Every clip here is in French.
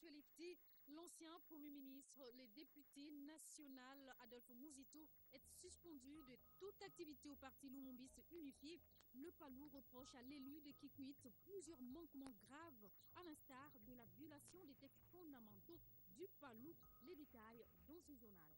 l'actualité, l'ancien Premier ministre, le député national Adolphe Mouzito est suspendu de toute activité au parti Lumumbiste unifié. Le Palou reproche à l'élu de Kikwit plusieurs manquements graves, à l'instar de la violation des textes fondamentaux du Palou. Les détails dans ce journal.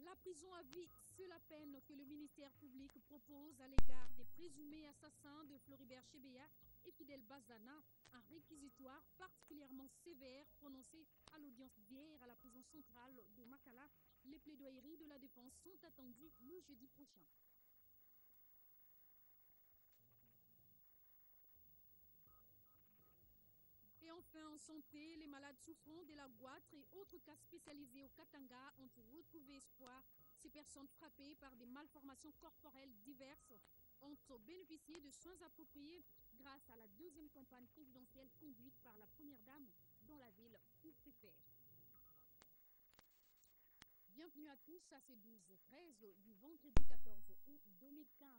La prison à vie, c'est la peine que le ministère public propose à l'égard des présumés assassins de Floribert Chebeya et Fidel Bazana, un réquisitoire particulièrement sévère prononcé à l'audience d'hier à la prison centrale de Makala. Les plaidoyeries de la défense sont attendues le jeudi prochain. Et enfin, en santé, les malades souffrant de la goitre et autres cas spécialisés au Katanga ont retrouvé espoir. Ces personnes frappées par des malformations corporelles diverses ont bénéficié de soins appropriés grâce à la deuxième campagne présidentielle conduite par la première dame dans la ville où préfère. Bienvenue à tous à ces 12-13 du vendredi 14 août 2015.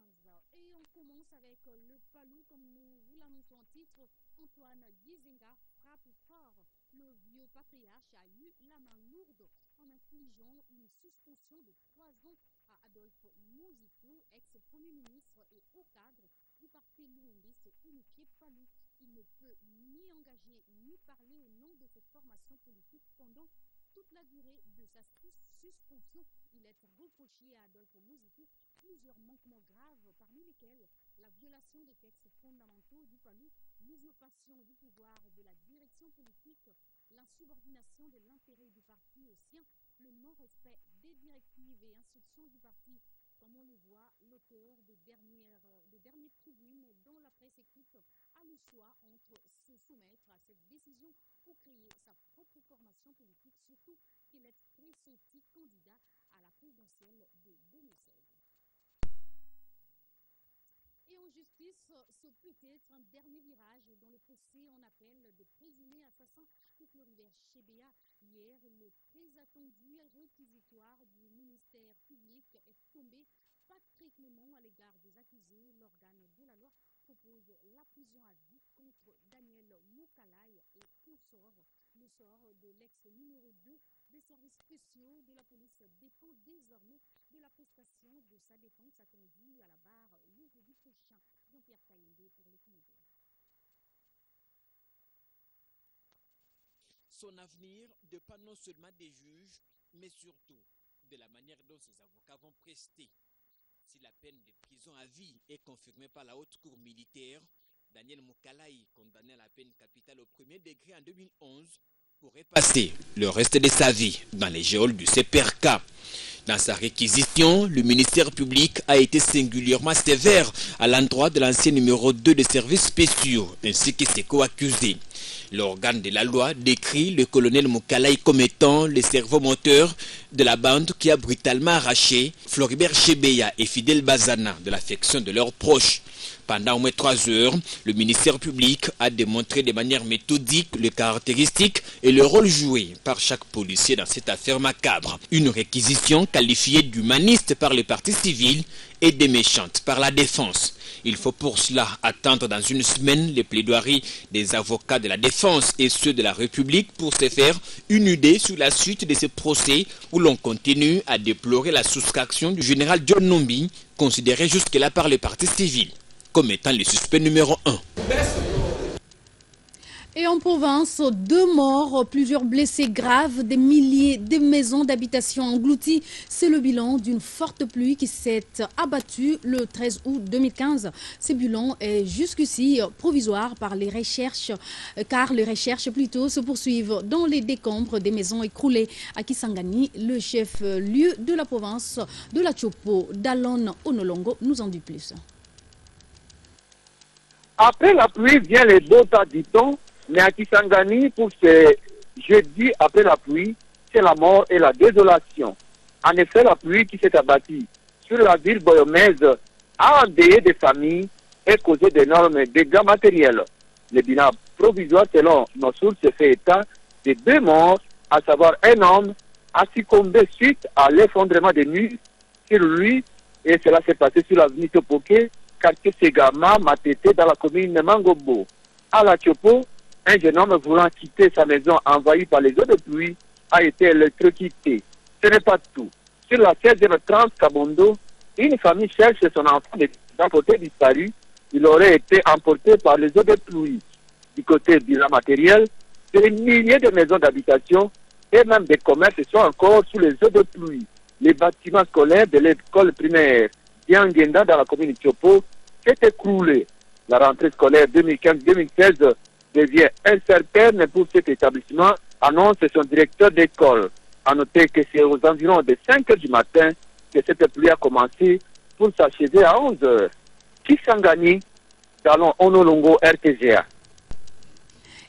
Et on commence avec le Palou, comme nous vous l'annonçons en titre. Antoine Gizenga frappe fort. Le vieux patriarche a eu la main lourde en infligeant une suspension de 3 ans à Adolphe Mouzito, ex-premier ministre et haut cadre du parti Lumumbiste unifié Palou. Il ne peut ni engager ni parler au nom de cette formation politique pendant toute la durée de sa suspension. Il est reproché à Adolphe Mouzito plusieurs manquements graves, parmi lesquels la violation des textes fondamentaux du Palou, l'usurpation du pouvoir de la direction politique, l'insubordination de l'intérêt du parti au sien, le non-respect des directives et instructions du parti. Comme on le voit, l'auteur des dernières tribunes dans la presse écrite a le choix entre se soumettre à cette décision ou créer sa propre formation politique, surtout qu'il est pressenti candidat à la présidentielle de 2016. Et en justice, ce peut être un dernier virage dans le procès en appel des présumés assassins de Floribert Chebeya. Hier, le très attendu réquisitoire du ministère public est tombé pas très clément à l'égard des accusés. L'organe de la loi propose la prison à vie contre Daniel Moukalay et consort. Le sort de l'ex-numéro 2 des services spéciaux de la police dépend désormais de la prestation de sa défense attendue à la barre le jeudi prochain. Jean-Pierre Kayende pour les commentaires. Son avenir dépend non seulement des juges, mais surtout de la manière dont ses avocats vont prester. Si la peine de prison à vie est confirmée par la haute cour militaire, Daniel Moukalay, condamné à la peine capitale au premier degré en 2011, pourrait passer le reste de sa vie dans les geôles du CPRK. Dans sa réquisition, le ministère public a été singulièrement sévère à l'endroit de l'ancien numéro 2 des services spéciaux, ainsi que ses co-accusés. L'organe de la loi décrit le colonel Moukalay comme étant le cerveau moteur de la bande qui a brutalement arraché Floribert Chebeya et Fidel Bazana de l'affection de leurs proches. Pendant au moins 3 heures, le ministère public a démontré de manière méthodique les caractéristiques et le rôle joué par chaque policier dans cette affaire macabre. Une réquisition qualifiée d'humaniste par le parti civil et de méchante par la défense. Il faut pour cela attendre dans une semaine les plaidoiries des avocats de la défense et ceux de la République pour se faire une idée sur la suite de ce procès où l'on continue à déplorer la soustraction du général John Numbi, considéré jusque-là par le parti civil comme étant le suspect numéro 1. Et en province, 2 morts, plusieurs blessés graves, des milliers de maisons d'habitation englouties. C'est le bilan d'une forte pluie qui s'est abattue le 13 août 2015. Ce bilan est jusqu'ici provisoire car les recherches se poursuivent dans les décombres des maisons écroulées à Kisangani. Le chef-lieu de la province de la Chopo, Dalon Onolongo, nous en dit plus. Après la pluie vient les beaux temps, dit-on, mais à Kisangani, pour ce jeudi après la pluie, c'est la mort et la désolation. En effet, la pluie qui s'est abattue sur la ville boyomaise a endeuillé des familles et causé d'énormes dégâts matériels. Le bilan provisoire, selon nos sources, fait état de 2 morts, à savoir un homme a succombé suite à l'effondrement des murs sur lui, et cela s'est passé sur l'avenue Topoké, quartier Segama, Matete, dans la commune de Mangobo. À la Tchopo, un jeune homme voulant quitter sa maison envahie par les eaux de pluie a été électrocuté. Ce n'est pas tout. Sur la 16e trans Kabondo, une famille cherche son enfant d'un côté disparu. Il aurait été emporté par les eaux de pluie. Du côté du matériel, des milliers de maisons d'habitation et même des commerces sont encore sous les eaux de pluie. Les bâtiments scolaires de l'école primaire Diangenda dans la commune de Tchopo s'est écroulé. La rentrée scolaire 2015-2016 devient incertaine pour cet établissement, annonce son directeur d'école. A noter que c'est aux environs de 5 h du matin que cette pluie a commencé pour s'achever à 11 h. Kisangani, Salon Onolongo RTGA.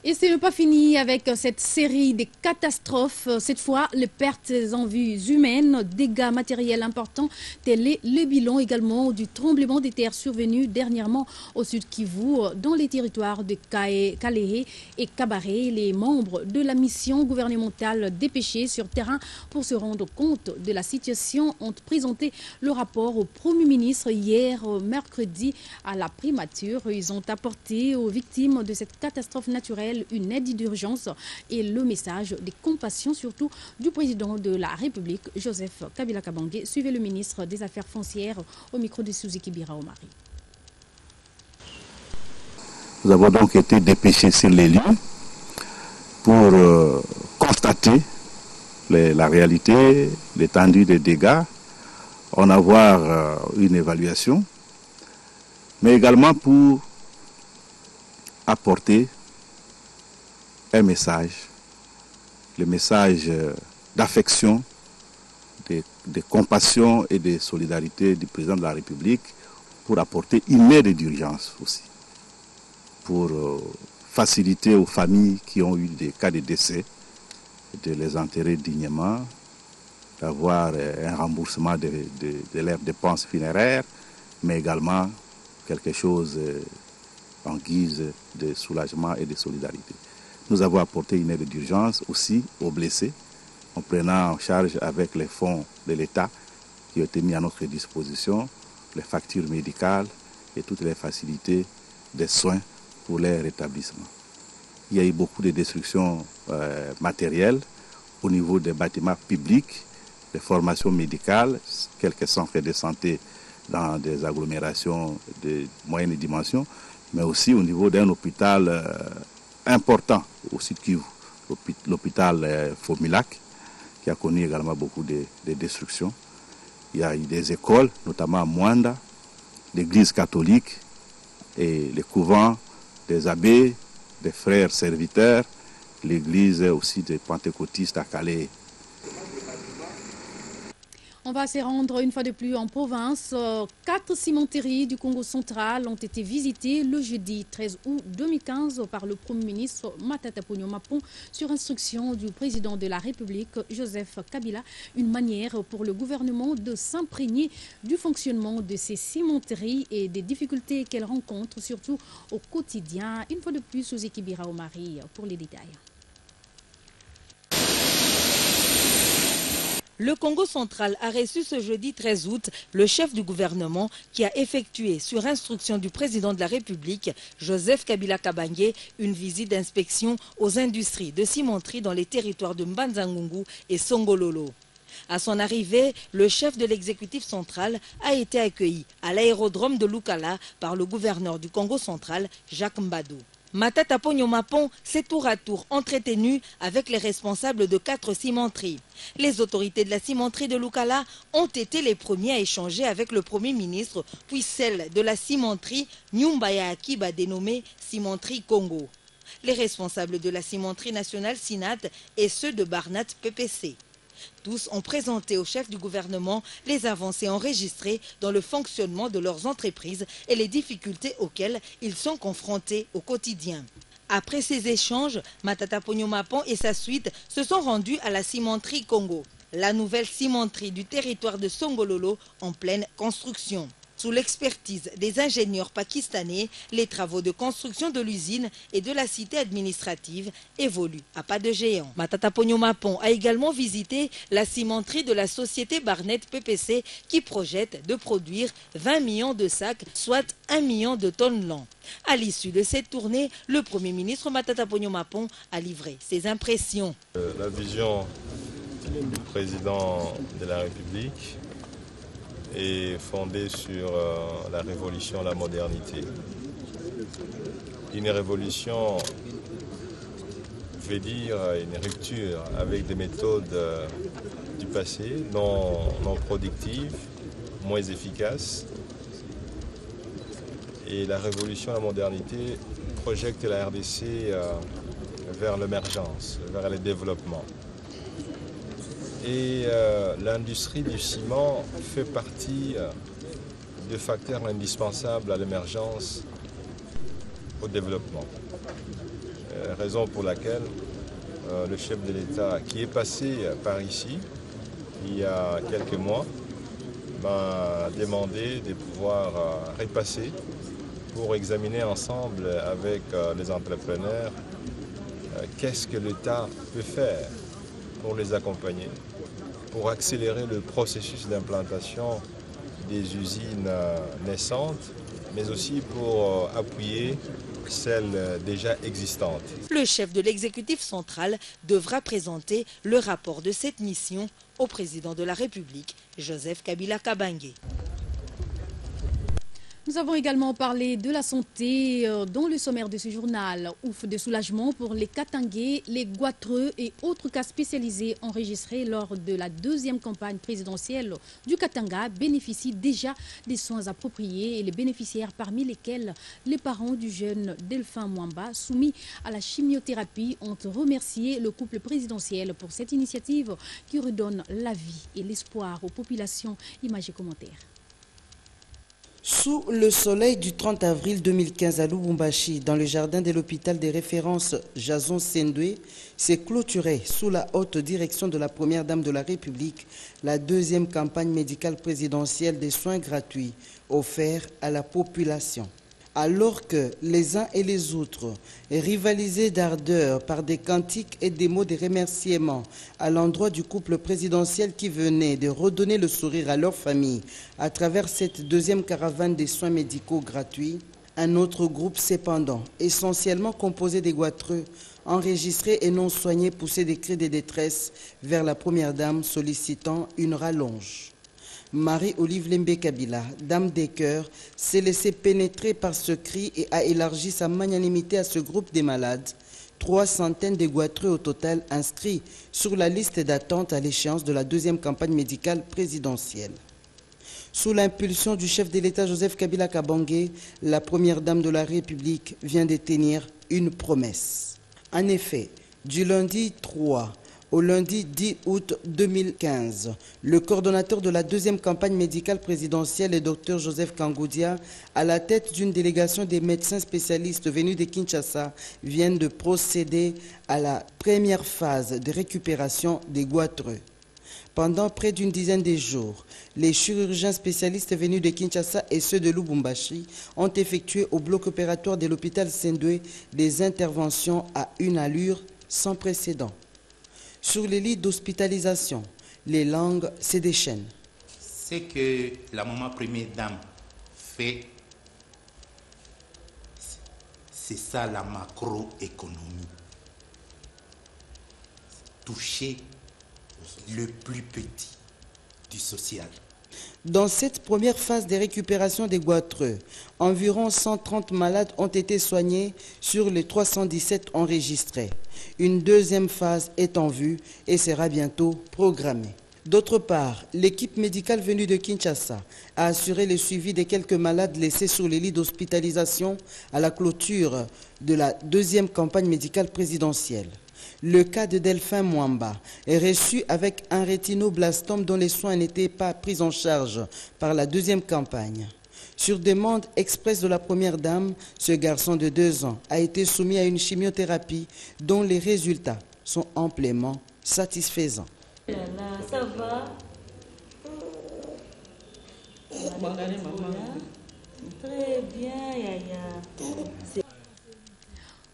Et ce n'est pas fini avec cette série de catastrophes. Cette fois, les pertes en vies humaines, dégâts matériels importants, tel est le bilan également du tremblement de terre survenu dernièrement au sud Kivu, dans les territoires de Kalehe et Kabaré. Les membres de la mission gouvernementale dépêchés sur terrain pour se rendre compte de la situation ont présenté le rapport au Premier ministre hier mercredi à la primature. Ils ont apporté aux victimes de cette catastrophe naturelle une aide d'urgence et le message de compassion surtout du président de la République, Joseph Kabila Kabange. Suivez le ministre des Affaires foncières au micro de Suzuki Biraomari. Nous avons donc été dépêchés sur les lieux pour constater la réalité, l'étendue des dégâts, en avoir une évaluation, mais également pour apporter un message, le message d'affection, de compassion et de solidarité du président de la République pour apporter une aide d'urgence aussi, pour faciliter aux familles qui ont eu des cas de décès, de les enterrer dignement, d'avoir un remboursement de leurs dépenses funéraires, mais également quelque chose en guise de soulagement et de solidarité. Nous avons apporté une aide d'urgence aussi aux blessés, en prenant en charge avec les fonds de l'État qui ont été mis à notre disposition, les factures médicales et toutes les facilités des soins pour leur rétablissement. Il y a eu beaucoup de destructions matérielles au niveau des bâtiments publics, des formations médicales, quelques centres de santé dans des agglomérations de moyenne dimension, mais aussi au niveau d'un hôpital important au sud Kivu, l'hôpital Fomilac, qui a connu également beaucoup de destructions. Il y a eu des écoles, notamment à Mwanda, l'église catholique et les couvents des abbés, des frères serviteurs, l'église aussi des pentecôtistes à Calais. On va se rendre une fois de plus en province. 4 cimenteries du Congo central ont été visitées le jeudi 13 août 2015 par le Premier ministre Matata Ponyo Mapon sur instruction du président de la République, Joseph Kabila. Une manière pour le gouvernement de s'imprégner du fonctionnement de ces cimenteries et des difficultés qu'elles rencontrent, surtout au quotidien. Une fois de plus, Suzuki Biraomari pour les détails. Le Congo central a reçu ce jeudi 13 août le chef du gouvernement qui a effectué, sur instruction du président de la République, Joseph Kabila Kabange, une visite d'inspection aux industries de cimenterie dans les territoires de Mbanza-Ngungu et Songololo. À son arrivée, le chef de l'exécutif central a été accueilli à l'aérodrome de Lukala par le gouverneur du Congo central, Jacques Mbadou. Matata Ponyo Mapon s'est tour à tour entretenu avec les responsables de 4 cimenteries. Les autorités de la cimenterie de Lukala ont été les premiers à échanger avec le Premier ministre, puis celle de la cimenterie Nyumba ya Akiba dénommée Cimenterie Congo. Les responsables de la cimenterie nationale Sinat et ceux de Barnat PPC. Tous ont présenté au chef du gouvernement les avancées enregistrées dans le fonctionnement de leurs entreprises et les difficultés auxquelles ils sont confrontés au quotidien. Après ces échanges, Matata Ponyo Mapon et sa suite se sont rendus à la cimenterie Congo, la nouvelle cimenterie du territoire de Songololo en pleine construction. Sous l'expertise des ingénieurs pakistanais, les travaux de construction de l'usine et de la cité administrative évoluent à pas de géant. Matata Ponyo Mapon a également visité la cimenterie de la société Barnett PPC qui projette de produire 20 millions de sacs, soit 1 million de tonnes l'an. À l'issue de cette tournée, le Premier ministre Matata Ponyo Mapon a livré ses impressions. La vision du président de la République est fondée sur la révolution, la modernité. Une révolution veut dire une rupture avec des méthodes du passé, non productives, moins efficaces. Et la révolution, la modernité projette la RDC vers l'émergence, vers le développement. Et l'industrie du ciment fait partie des facteurs indispensables à l'émergence, au développement. Raison pour laquelle le chef de l'État, qui est passé par ici il y a quelques mois, m'a demandé de pouvoir repasser pour examiner ensemble avec les entrepreneurs qu'est-ce que l'État peut faire pour les accompagner, pour accélérer le processus d'implantation des usines naissantes, mais aussi pour appuyer celles déjà existantes. Le chef de l'exécutif central devra présenter le rapport de cette mission au président de la République, Joseph Kabila Kabange. Nous avons également parlé de la santé dans le sommaire de ce journal. Ouf de soulagement pour les Katangais, les Goitreux et autres cas spécialisés enregistrés lors de la deuxième campagne présidentielle du Katanga bénéficient déjà des soins appropriés et les bénéficiaires parmi lesquels les parents du jeune Delphin Mwamba soumis à la chimiothérapie ont remercié le couple présidentiel pour cette initiative qui redonne la vie et l'espoir aux populations. Images et commentaires. Sous le soleil du 30 avril 2015 à Lubumbashi, dans le jardin de l'hôpital des références Jason Sendwe, s'est clôturée sous la haute direction de la Première Dame de la République la deuxième campagne médicale présidentielle des soins gratuits offerts à la population. Alors que les uns et les autres rivalisaient d'ardeur par des cantiques et des mots de remerciement à l'endroit du couple présidentiel qui venait de redonner le sourire à leur famille à travers cette deuxième caravane des soins médicaux gratuits, un autre groupe cependant, essentiellement composé des Goitreux, enregistrés et non soignés, poussait des cris de détresse vers la Première Dame sollicitant une rallonge. Marie-Olive Lembe Kabila, dame des cœurs, s'est laissée pénétrer par ce cri et a élargi sa magnanimité à ce groupe des malades. 300 de Goitreux au total inscrits sur la liste d'attente à l'échéance de la deuxième campagne médicale présidentielle. Sous l'impulsion du chef de l'État Joseph Kabila Kabange, la Première Dame de la République vient de tenir une promesse. En effet, du lundi 3 au lundi 10 août 2015, le coordonnateur de la deuxième campagne médicale présidentielle, le Dr Joseph Kangoudia, à la tête d'une délégation des médecins spécialistes venus de Kinshasa, viennent de procéder à la première phase de récupération des Goitreux. Pendant près d'une dizaine de jours, les chirurgiens spécialistes venus de Kinshasa et ceux de Lubumbashi ont effectué au bloc opératoire de l'hôpital Sendwe des interventions à une allure sans précédent. Sur les lits d'hospitalisation, les langues se déchaînent. Ce que la maman première dame fait, c'est ça la macroéconomie. Toucher le plus petit du social. Dans cette première phase de récupération des Goitreux, environ 130 malades ont été soignés sur les 317 enregistrés. Une deuxième phase est en vue et sera bientôt programmée. D'autre part, l'équipe médicale venue de Kinshasa a assuré le suivi de quelques malades laissés sur les lits d'hospitalisation à la clôture de la deuxième campagne médicale présidentielle. Le cas de Delphin Mwamba est reçu avec un rétinoblastome dont les soins n'étaient pas pris en charge par la deuxième campagne. Sur demande expresse de la Première Dame, ce garçon de 2 ans a été soumis à une chimiothérapie dont les résultats sont amplement satisfaisants. Ça va. Très bien, Yaya.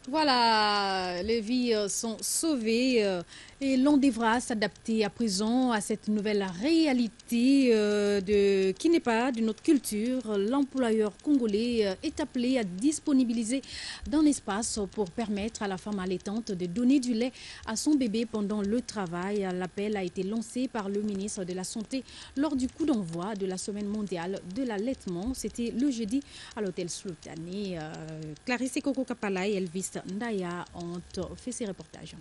Voilà, les vies sont sauvées et l'on devra s'adapter à présent à cette nouvelle réalité qui n'est pas d'une autre culture. L'employeur congolais est appelé à disponibiliser d'un espace pour permettre à la femme allaitante de donner du lait à son bébé pendant le travail. L'appel a été lancé par le ministre de la Santé lors du coup d'envoi de la Semaine mondiale de l'allaitement. C'était le jeudi à l'hôtel Sultani. Clarisse Koko Kapala et Elvis Ndaya ont fait ces reportages.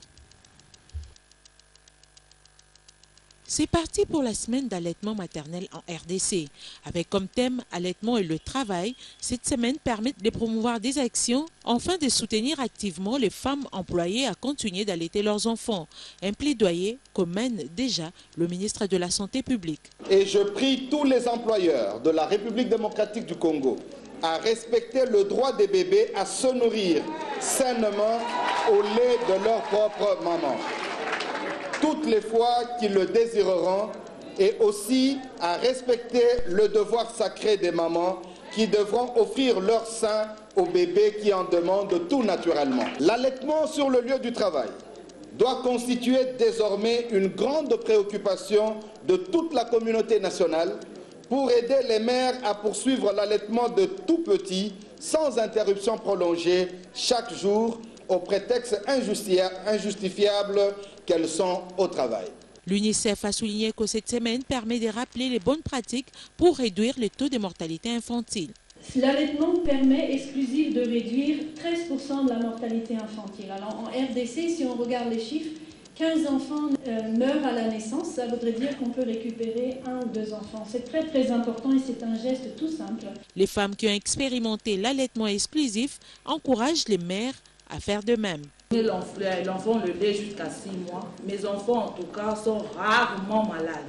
C'est parti pour la semaine d'allaitement maternel en RDC. Avec comme thème allaitement et le travail, cette semaine permet de promouvoir des actions afin de soutenir activement les femmes employées à continuer d'allaiter leurs enfants. Un plaidoyer que mène déjà le ministre de la Santé publique. Et je prie tous les employeurs de la République démocratique du Congo à respecter le droit des bébés à se nourrir sainement au lait de leur propre maman, toutes les fois qu'ils le désireront, et aussi à respecter le devoir sacré des mamans qui devront offrir leur sein aux bébés qui en demandent tout naturellement. L'allaitement sur le lieu du travail doit constituer désormais une grande préoccupation de toute la communauté nationale pour aider les mères à poursuivre l'allaitement de tout petits sans interruption prolongée chaque jour au prétexte injustifiable qu'elles sont au travail. L'UNICEF a souligné que cette semaine permet de rappeler les bonnes pratiques pour réduire le taux de mortalité infantile. L'allaitement permet exclusif de réduire 13% de la mortalité infantile. Alors en RDC, si on regarde les chiffres, 15 enfants meurent à la naissance, ça voudrait dire qu'on peut récupérer 1 ou 2 enfants. C'est très très important et c'est un geste tout simple. Les femmes qui ont expérimenté l'allaitement exclusif encouragent les mères à faire de même. L'enfant le lait jusqu'à 6 mois. Mes enfants en tout cas sont rarement malades.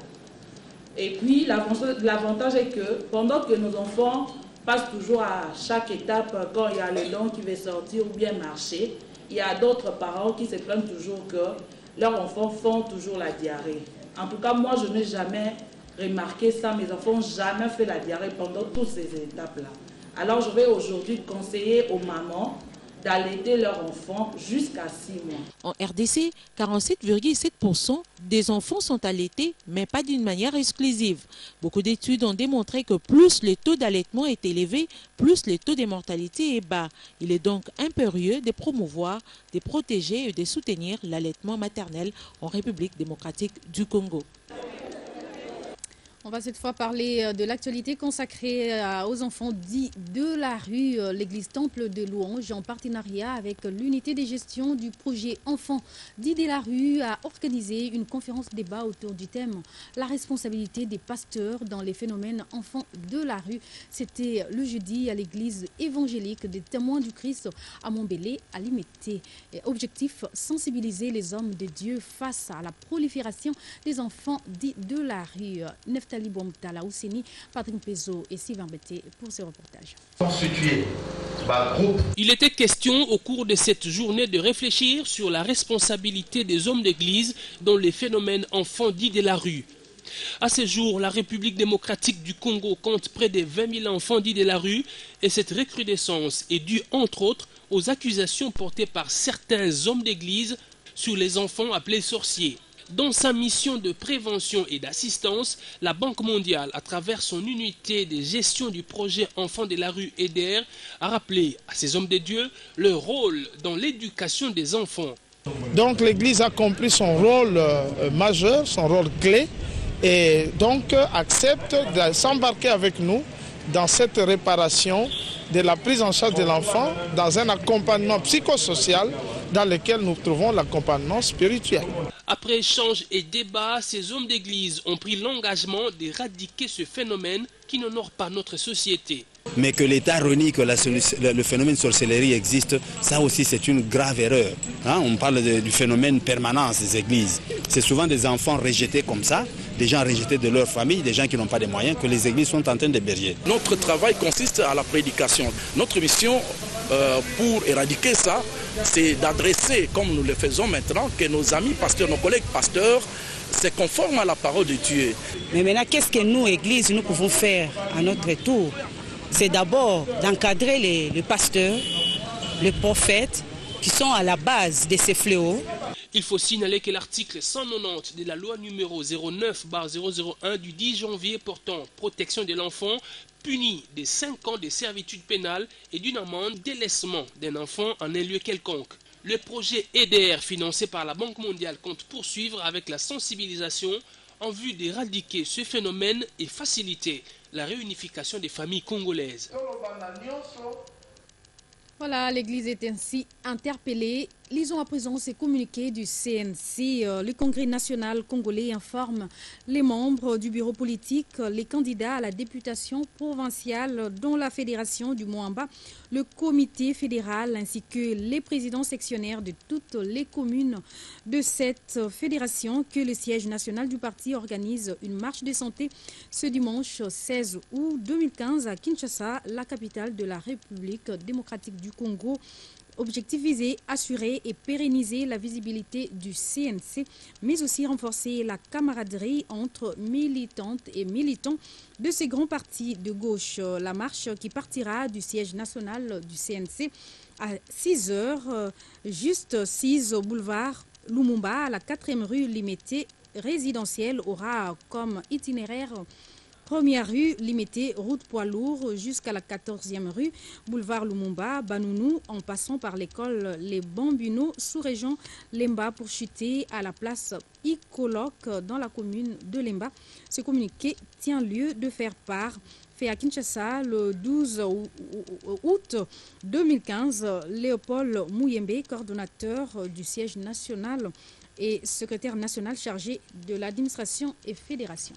Et puis l'avantage est que pendant que nos enfants passent toujours à chaque étape, quand il y a le lait qui va sortir ou bien marcher, il y a d'autres parents qui se plaignent toujours que leurs enfants font toujours la diarrhée. En tout cas, moi, je n'ai jamais remarqué ça. Mes enfants n'ont jamais fait la diarrhée pendant toutes ces étapes-là. Alors, je vais aujourd'hui conseiller aux mamans d'allaiter leurs enfants jusqu'à 6 mois. En RDC, 47,7% des enfants sont allaités, mais pas d'une manière exclusive. Beaucoup d'études ont démontré que plus le taux d'allaitement est élevé, plus le taux de mortalité est bas. Il est donc impérieux de promouvoir, de protéger et de soutenir l'allaitement maternel en République démocratique du Congo. On va cette fois parler de l'actualité consacrée aux enfants dits de la rue. L'église Temple de Louange, en partenariat avec l'unité de gestion du projet Enfants dits de la rue, a organisé une conférence débat autour du thème « La responsabilité des pasteurs dans les phénomènes enfants de la rue ». C'était le jeudi à l'église évangélique des Témoins du Christ à Montbellé, à Limité. Objectif, sensibiliser les hommes de Dieu face à la prolifération des enfants dits de la rue. Patrick Pezo et Sylvain Bété pour ce reportage. Il était question au cours de cette journée de réfléchir sur la responsabilité des hommes d'église dans les phénomènes enfants dits de la rue. À ce jour, la République démocratique du Congo compte près de 20 000 enfants dits de la rue et cette recrudescence est due entre autres aux accusations portées par certains hommes d'église sur les enfants appelés sorciers. Dans sa mission de prévention et d'assistance, la Banque mondiale, à travers son unité de gestion du projet Enfants de la rue EDER, a rappelé à ces hommes de Dieu leur rôle dans l'éducation des enfants. Donc l'Église a compris son rôle majeur, son rôle clé, et donc accepte de s'embarquer avec nous dans cette réparation de la prise en charge de l'enfant dans un accompagnement psychosocial dans lequel nous trouvons l'accompagnement spirituel. Après échange et débat, ces hommes d'église ont pris l'engagement d'éradiquer ce phénomène qui n'honore pas notre société. Mais que l'État renie que le phénomène sorcellerie existe, ça aussi c'est une grave erreur. On parle du phénomène permanent des églises. C'est souvent des enfants rejetés comme ça, des gens rejetés de leur famille, des gens qui n'ont pas de moyens, que les églises sont en train d'héberger. Notre travail consiste à la prédication. Notre mission pour éradiquer ça, c'est d'adresser, comme nous le faisons maintenant, que nos amis pasteurs, nos collègues pasteurs c'est conforme à la parole de Dieu. Mais maintenant, qu'est-ce que nous, Église, nous pouvons faire à notre tour? C'est d'abord d'encadrer les pasteurs, les prophètes, qui sont à la base de ces fléaux. Il faut signaler que l'article 190 de la loi numéro 09/001 du 10 janvier portant protection de l'enfant punit de 5 ans de servitude pénale et d'une amende délaissement d'un enfant en un lieu quelconque. Le projet EDR financé par la Banque mondiale compte poursuivre avec la sensibilisation en vue d'éradiquer ce phénomène et faciliter la réunification des familles congolaises. Voilà, l'Église est ainsi interpellée. Lisons à présent ces communiqués du CNC. Le Congrès national congolais informe les membres du bureau politique, les candidats à la députation provinciale dont la fédération du Moamba, le comité fédéral ainsi que les présidents sectionnaires de toutes les communes de cette fédération que le siège national du parti organise une marche de santé ce dimanche 16 août 2015 à Kinshasa, la capitale de la République démocratique du Congo. Objectif visé, assurer et pérenniser la visibilité du CNC, mais aussi renforcer la camaraderie entre militantes et militants de ces grands partis de gauche. La marche qui partira du siège national du CNC à 6 heures, juste 6 au boulevard Lumumba, à la 4e rue Limité résidentielle, aura comme itinéraire première rue Limité, route poids lourd jusqu'à la 14e rue, boulevard Lumumba, Banounou, en passant par l'école Les Bambunos, sous-région Lemba, pour chuter à la place Icoloc dans la commune de Lemba. Ce communiqué tient lieu de faire part fait à Kinshasa le 12 août 2015. Léopold Mouyembe, coordonnateur du siège national et secrétaire national chargé de l'administration et fédération.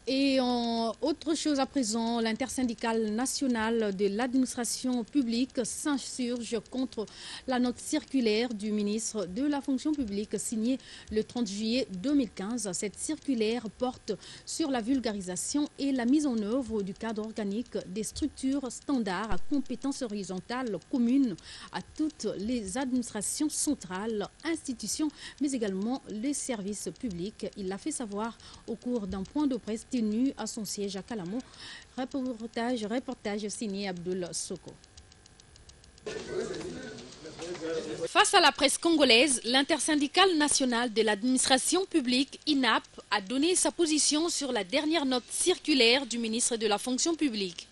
Et autre chose à présent, l'intersyndicale nationale de l'administration publique s'insurge contre la note circulaire du ministre de la fonction publique signée le 30 juillet 2015. Cette circulaire porte sur la vulgarisation et la mise en œuvre du cadre organique des structures standards à compétences horizontales communes à toutes les administrations centrales, institutions, mais également les services publics. Il l'a fait savoir au cours d'un point de presse tenu à son siège à Kalamo. Reportage signé Abdoul Soko. Face à la presse congolaise, l'intersyndicale nationale de l'administration publique, INAP, a donné sa position sur la dernière note circulaire du ministre de la fonction publique.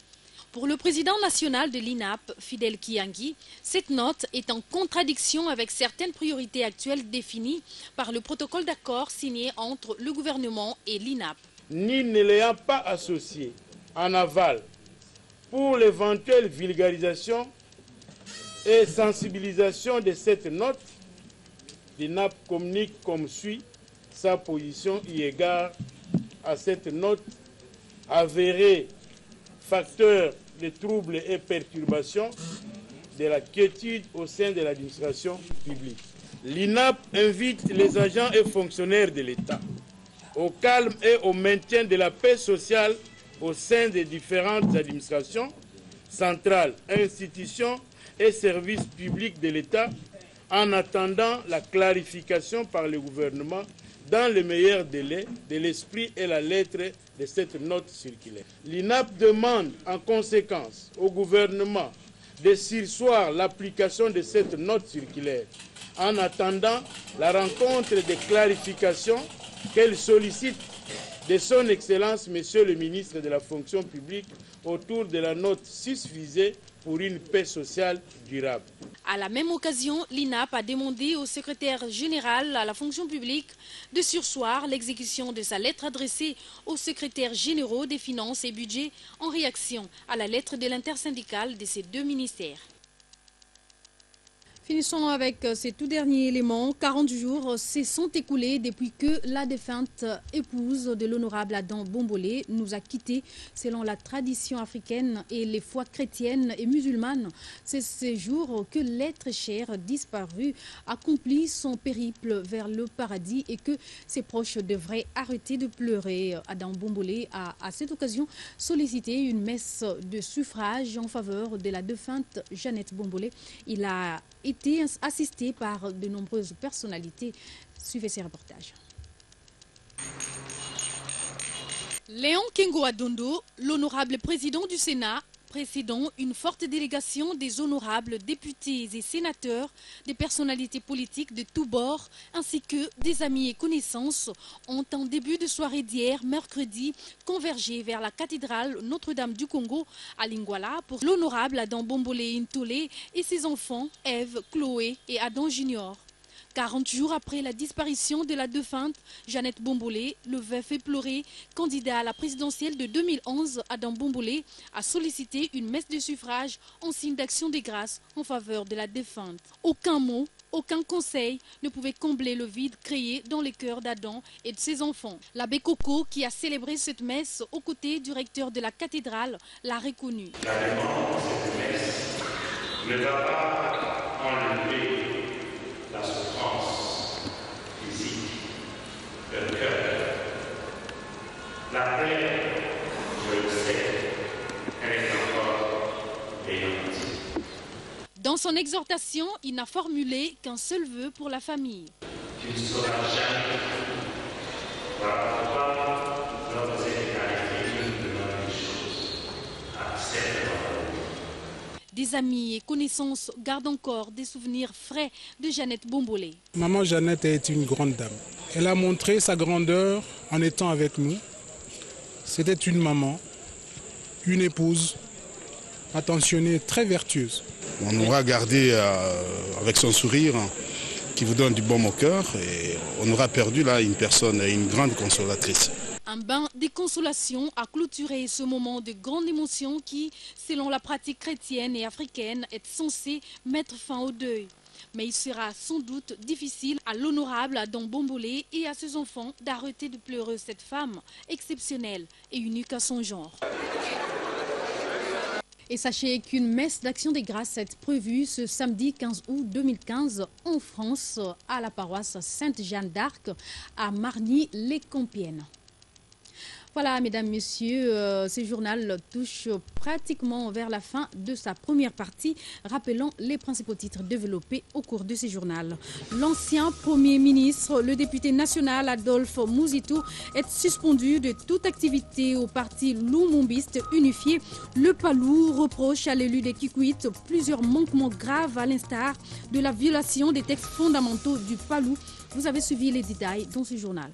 Pour le président national de l'INAP, Fidel Kiangi, cette note est en contradiction avec certaines priorités actuelles définies par le protocole d'accord signé entre le gouvernement et l'INAP. Ni ne l'ayant pas associé en aval pour l'éventuelle vulgarisation et sensibilisation de cette note, l'INAP communique comme suit sa position eu égard à cette note avérée facteur de troubles et perturbations de la quiétude au sein de l'administration publique. L'INAP invite les agents et fonctionnaires de l'État au calme et au maintien de la paix sociale au sein des différentes administrations centrales, institutions et services publics de l'État, en attendant la clarification par le gouvernement dans les meilleurs délais de l'esprit et la lettre de cette note circulaire. L'INAP demande en conséquence au gouvernement de surseoir l'application de cette note circulaire en attendant la rencontre de clarification qu'elle sollicite de son Excellence, Monsieur le ministre de la fonction publique, autour de la note 6 visée pour une paix sociale durable. À la même occasion, l'INAP a demandé au secrétaire général à la fonction publique de surseoir l'exécution de sa lettre adressée aux secrétaires généraux des finances et budget en réaction à la lettre de l'intersyndicale de ces deux ministères. Finissons avec ces tout derniers éléments. 40 jours se sont écoulés depuis que la défunte épouse de l'honorable Adam Bombolé nous a quittés selon la tradition africaine et les foi chrétiennes et musulmanes. C'est ce jour que l'être cher disparu accomplit son périple vers le paradis et que ses proches devraient arrêter de pleurer. Adam Bombolé a à cette occasion sollicité une messe de suffrage en faveur de la défunte Jeannette Bombolé. Il a été assisté par de nombreuses personnalités. Suivez ces reportages. Léon Kengo Adondo, l'honorable président du Sénat, précédant une forte délégation des honorables députés et sénateurs, des personnalités politiques de tous bords, ainsi que des amis et connaissances, ont en début de soirée d'hier, mercredi, convergé vers la cathédrale Notre-Dame du Congo à Lingwala pour l'honorable Adam Bombolé Intolé et ses enfants, Ève, Chloé et Adam Junior. 40 jours après la disparition de la défunte Jeannette Bombolé, le veuf éploré, candidat à la présidentielle de 2011, Adam Bombolé, a sollicité une messe de suffrage en signe d'action de grâce en faveur de la défunte. Aucun mot, aucun conseil ne pouvait combler le vide créé dans les cœurs d'Adam et de ses enfants. L'abbé Coco, qui a célébré cette messe aux côtés du recteur de la cathédrale, l'a reconnu. La demande de cette messe ne va pas enlever la souffrance physique, le cœur, la paix, je le sais, elle est encore vivante. Dans son exhortation, il n'a formulé qu'un seul vœu pour la famille. Tu ne sauras jamais voilà pourquoi notre éternité nous demande des choses. Accepte-moi. Des amis et connaissances gardent encore des souvenirs frais de Jeannette Bombolé. Maman Jeannette est une grande dame. Elle a montré sa grandeur en étant avec nous. C'était une maman, une épouse, attentionnée, très vertueuse. On aura gardé avec son sourire qui vous donne du baume au cœur et on aura perdu là une personne, une grande consolatrice. Un bain de consolation a clôturé ce moment de grande émotion qui, selon la pratique chrétienne et africaine, est censé mettre fin au deuil. Mais il sera sans doute difficile à l'honorable Adam Bombolé et à ses enfants d'arrêter de pleurer cette femme exceptionnelle et unique à son genre. Et sachez qu'une messe d'action des grâces est prévue ce samedi 15 août 2015 en France à la paroisse Sainte-Jeanne d'Arc à Marny-les-Compiègnes. Voilà, mesdames, messieurs, ce journal touche pratiquement vers la fin de sa première partie. Rappelons les principaux titres développés au cours de ce journal. L'ancien Premier ministre, le député national Adolphe Muzito, est suspendu de toute activité au parti Lumumbiste unifié. Le Palou reproche à l'élu des Kikwit plusieurs manquements graves à l'instar de la violation des textes fondamentaux du Palou. Vous avez suivi les détails dans ce journal.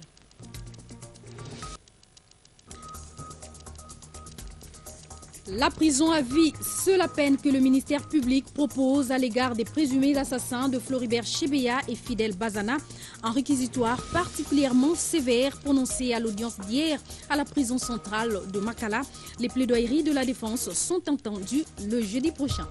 La prison à vie, c'est la peine que le ministère public propose à l'égard des présumés assassins de Floribert Chebeya et Fidel Bazana. Un réquisitoire particulièrement sévère prononcé à l'audience d'hier à la prison centrale de Makala. Les plaidoyeries de la défense sont entendues le jeudi prochain.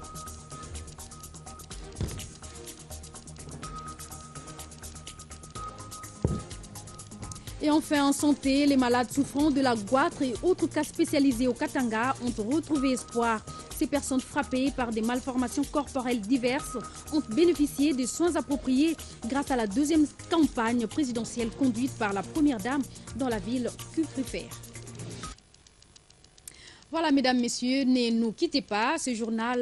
Et enfin, en santé, les malades souffrant de la goitre et autres cas spécialisés au Katanga ont retrouvé espoir. Ces personnes frappées par des malformations corporelles diverses ont bénéficié des soins appropriés grâce à la deuxième campagne présidentielle conduite par la première dame dans la ville Cuprifère. Voilà, mesdames, messieurs, ne nous quittez pas. Ce journal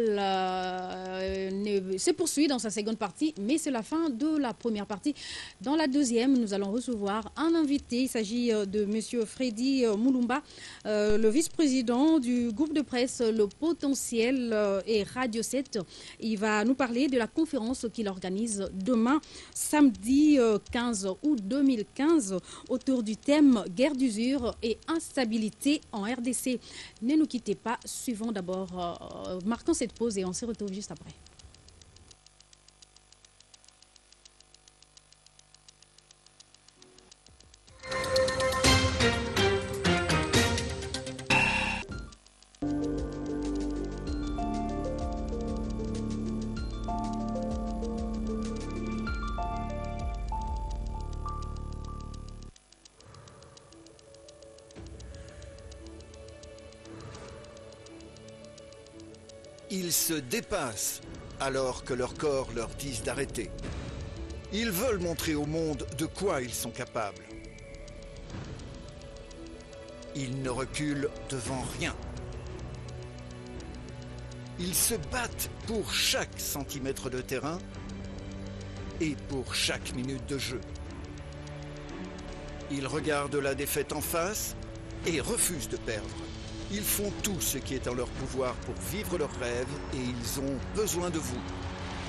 se poursuit dans sa seconde partie, mais c'est la fin de la première partie. Dans la deuxième, nous allons recevoir un invité. Il s'agit de M. Freddy Moulumba, le vice-président du groupe de presse Le Potentiel et Radio 7. Il va nous parler de la conférence qu'il organise demain, samedi 15 août 2015, autour du thème « Guerre d'usure et instabilité en RDC ». Ne nous quittez pas, suivons d'abord, marquons cette pause et on se retrouve juste après. Ils se dépassent alors que leurs corps leur disent d'arrêter. Ils veulent montrer au monde de quoi ils sont capables. Ils ne reculent devant rien. Ils se battent pour chaque centimètre de terrain et pour chaque minute de jeu. Ils regardent la défaite en face et refusent de perdre. Ils font tout ce qui est en leur pouvoir pour vivre leurs rêves et ils ont besoin de vous.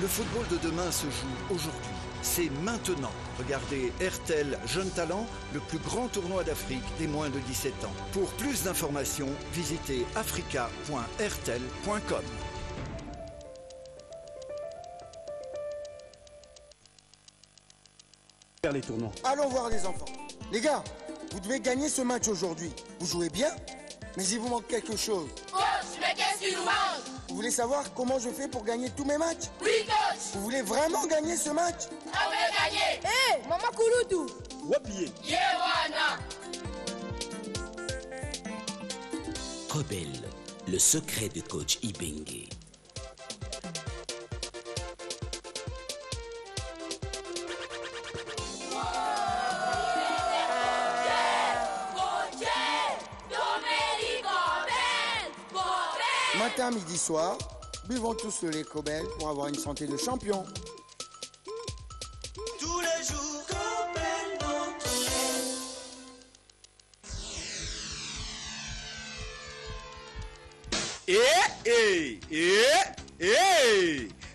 Le football de demain se joue aujourd'hui. C'est maintenant. Regardez RTL Jeunes Talents, le plus grand tournoi d'Afrique des moins de 17 ans. Pour plus d'informations, visitez africa.rtel.com. Les tournois. Allons voir les enfants. Les gars, vous devez gagner ce match aujourd'hui. Vous jouez bien, mais il vous manque quelque chose. Coach, mais qu'est-ce qu'il nous manque? Vous voulez savoir comment je fais pour gagner tous mes matchs? Oui, coach. Vous voulez vraiment gagner ce match? On veut gagner. Hé, Maman Kouloudou. Wapié. Yewana. Cobel, le secret de coach Ibengue. Matin, midi, soir, buvons tous le lait Cobel pour avoir une santé de champion. Tous les jours, Cobel notre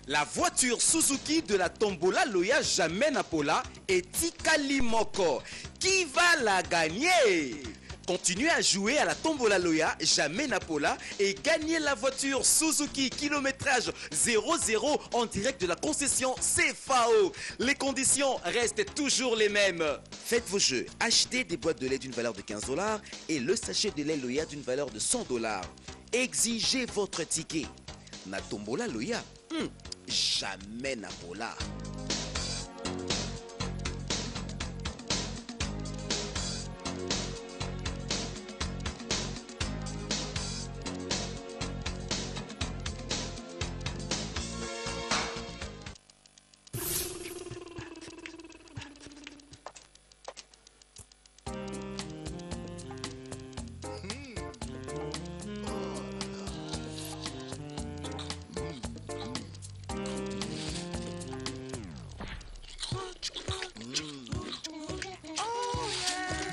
La voiture Suzuki de la Tombola Loya Jamais Napola est Tikali Moko. Qui va la gagner? Continuez à jouer à la Tombola Loya Jamais Napola et gagnez la voiture Suzuki kilométrage 00 en direct de la concession CFAO. Les conditions restent toujours les mêmes. Faites vos jeux, achetez des boîtes de lait d'une valeur de $15 et le sachet de lait Loya d'une valeur de $100. Exigez votre ticket. Na Tombola Loya, Jamais Napola.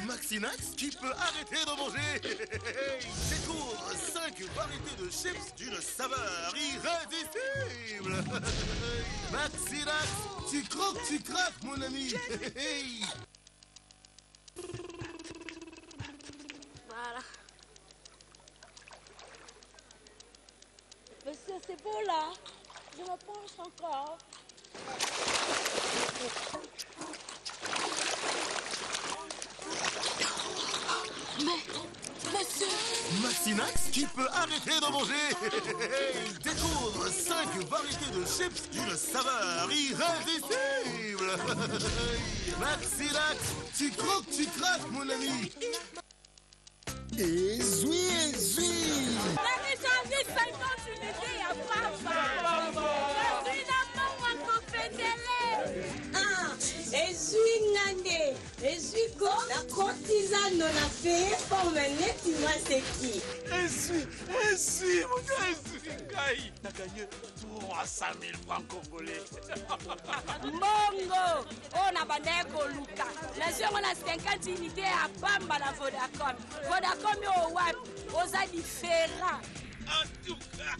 Maxinax qui peut arrêter de manger. Découvre 5 variétés de chips d'une saveur irrésistible. Maxinax, tu croques, tu craques mon ami. Voilà. Monsieur, c'est beau là. Je me penche encore. Monsieur. Maxinax qui peut arrêter de manger. Découvre 5 variétés de chips d'une saveur irrésistible. Maxinax, tu croques, tu craques mon ami. Et zui. La recharger 50 unités à papa. Je suis la maman compétélée. Ah, et zui ngande. Et zui ko la cotisane non a fait pour mener tu vois c'est qui. Et zui, mon gars, et zui. On a gagné 300 000 francs congolais. Mongo, on a bandé Luka. La on a 50 unités à Bamba la Vodacom. Vodacom est au web, aux a différents. En tout cas,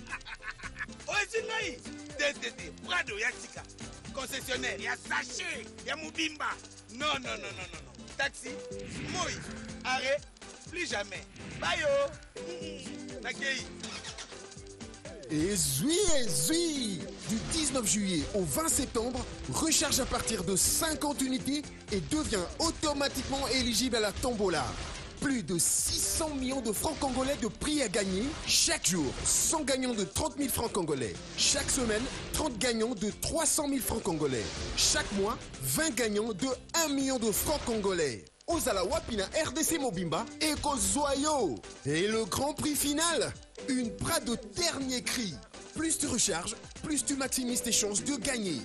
Ozingai, Dédé, Prado, Yatika, concessionnaire, il y a Sachet, il y a Moubimba. Non. Taxi, Moï, arrêt, plus jamais. Bye, Nakei. Et zui. Du 19 juillet au 20 septembre, recharge à partir de 50 unités et devient automatiquement éligible à la tombola. Plus de 600 millions de francs congolais de prix à gagner chaque jour. 100 gagnants de 30 000 francs congolais. Chaque semaine, 30 gagnants de 300 000 francs congolais. Chaque mois, 20 gagnants de 1 million de francs congolais. Ozala Wapina RDC Mobimba et Kozoyo. Et le grand prix final, une Prado dernier cri. Plus tu recharges, plus tu maximises tes chances de gagner.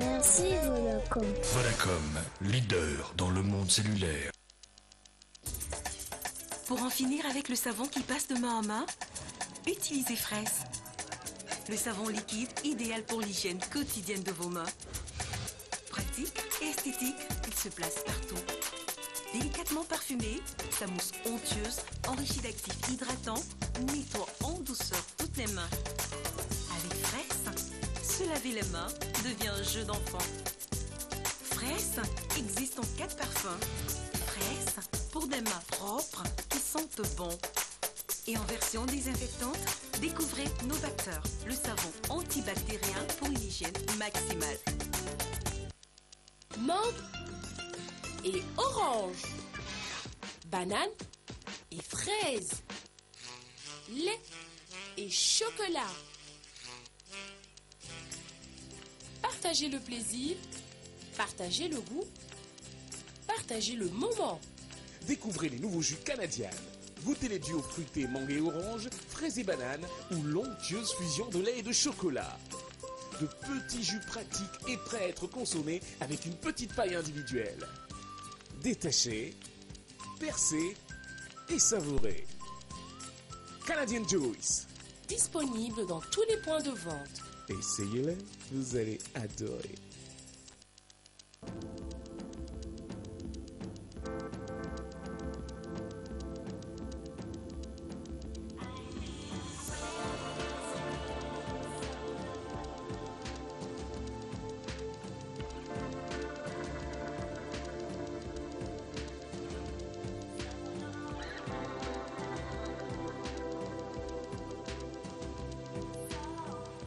Merci Vodacom. Vodacom, leader dans le monde cellulaire. Pour en finir avec le savon qui passe de main en main, utilisez Fraise. Le savon liquide idéal pour l'hygiène quotidienne de vos mains. Pratique et esthétique, il se place partout. Délicatement parfumé, sa mousse onctueuse, enrichie d'actifs hydratants, nettoie en douceur toutes les mains. Avec Fraisse, se laver les mains devient un jeu d'enfant. Fraisse existe en 4 parfums. Fraisse pour des mains propres qui sentent bon. Et en version désinfectante, découvrez Novactor, le savon antibactérien pour une hygiène maximale. Mangue et orange, banane et fraise, lait et chocolat. Partagez le plaisir, partagez le goût, partagez le moment. Découvrez les nouveaux jus canadiens. Goûtez les duos fruités mangue et orange, fraises et banane ou l'onctueuse fusion de lait et de chocolat. De petits jus pratiques et prêts à être consommés avec une petite paille individuelle. Détachez, percez et savourez. Canadian Juice. Disponible dans tous les points de vente. Essayez-les, vous allez adorer.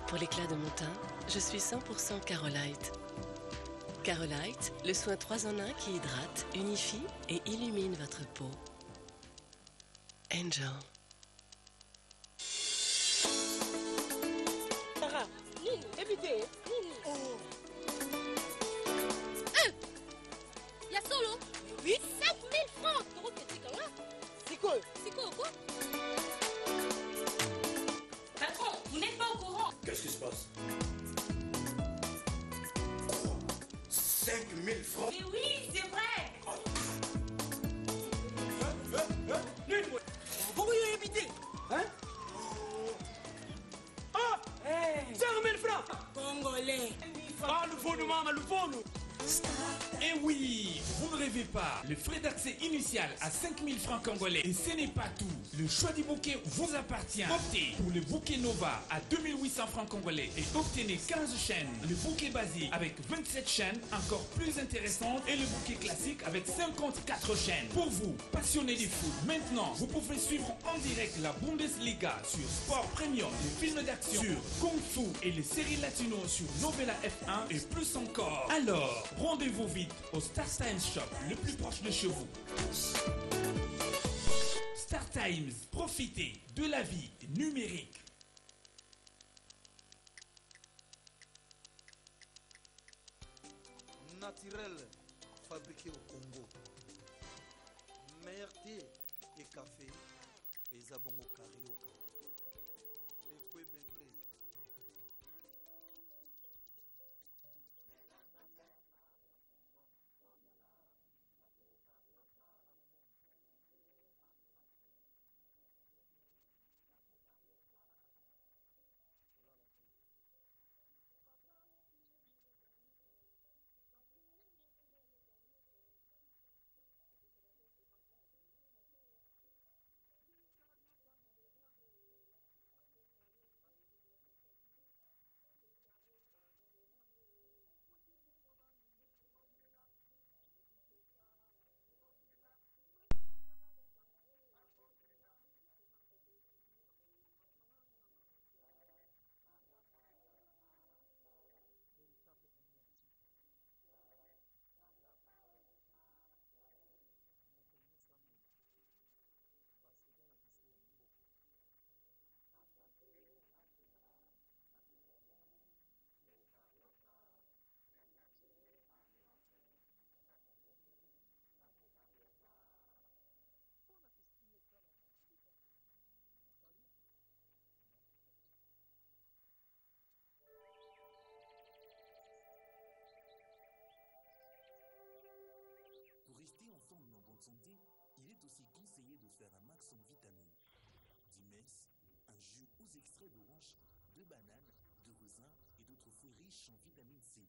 Pour l'éclat de mon teint, je suis 100% Carolite. Carolite, le soin 3 en 1 qui hydrate, unifie et illumine votre peau. Angel. Sarah, Nini, évitez. Nini. Oh. Ya solo? Oui. 5000 francs. C'est quoi? Quoi? Patron, vous n'êtes pas au courant. Qu'est-ce qui se passe? 5000 francs? Mais oui, c'est vrai. Pourquoi il a évité? Hein? Ah! 5000 francs! Congolais. Ah, le fond, maman, le fond! Eh oui, vous ne rêvez pas. Le frais d'accès initial à 5000 francs congolais. Et ce n'est pas tout. Le choix du bouquet vous appartient. Optez pour le bouquet Nova à 2800 francs congolais et obtenez 15 chaînes. Le bouquet basique avec 27 chaînes, encore plus intéressantes. Et le bouquet classique avec 54 chaînes. Pour vous, passionnés du foot, maintenant, vous pouvez suivre en direct la Bundesliga sur Sport Premium, les films d'action sur Kung Fu et les séries latino sur Novela F1 et plus encore. Alors, rendez-vous vite au Star Times Shop, le plus proche de chez vous. Star Times, profitez de la vie numérique. Naturel, fabriqué au Congo. Meilleur thé et café, et zabongo carioca. Et puis bengré. Pour rester en forme et en bonne santé, il est aussi conseillé de faire un max en vitamines. Dimess, un jus aux extraits d'orange, de banane, de raisin et d'autres fruits riches en vitamine C.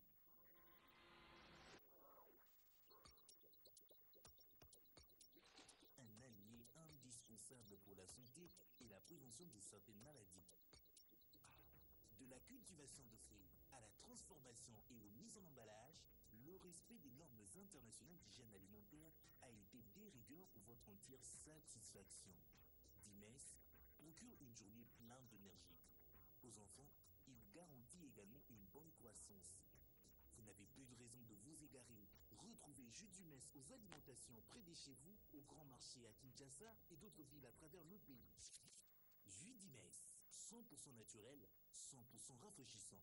la santé et la prévention de certaines maladies. De la cultivation de fruits à la transformation et aux mises en emballage, le respect des normes internationales d'hygiène alimentaire a été des rigueurs pour votre entière satisfaction. Dimes procure une journée pleine d'énergie. Aux enfants, il garantit également une bonne croissance. Vous n'avez plus de raison de vous égarer. Retrouvez Jus du Metz aux alimentations près de chez vous, au Grand Marché à Kinshasa et d'autres villes à travers le pays. Jus du Metz, 100% naturel, 100% rafraîchissant.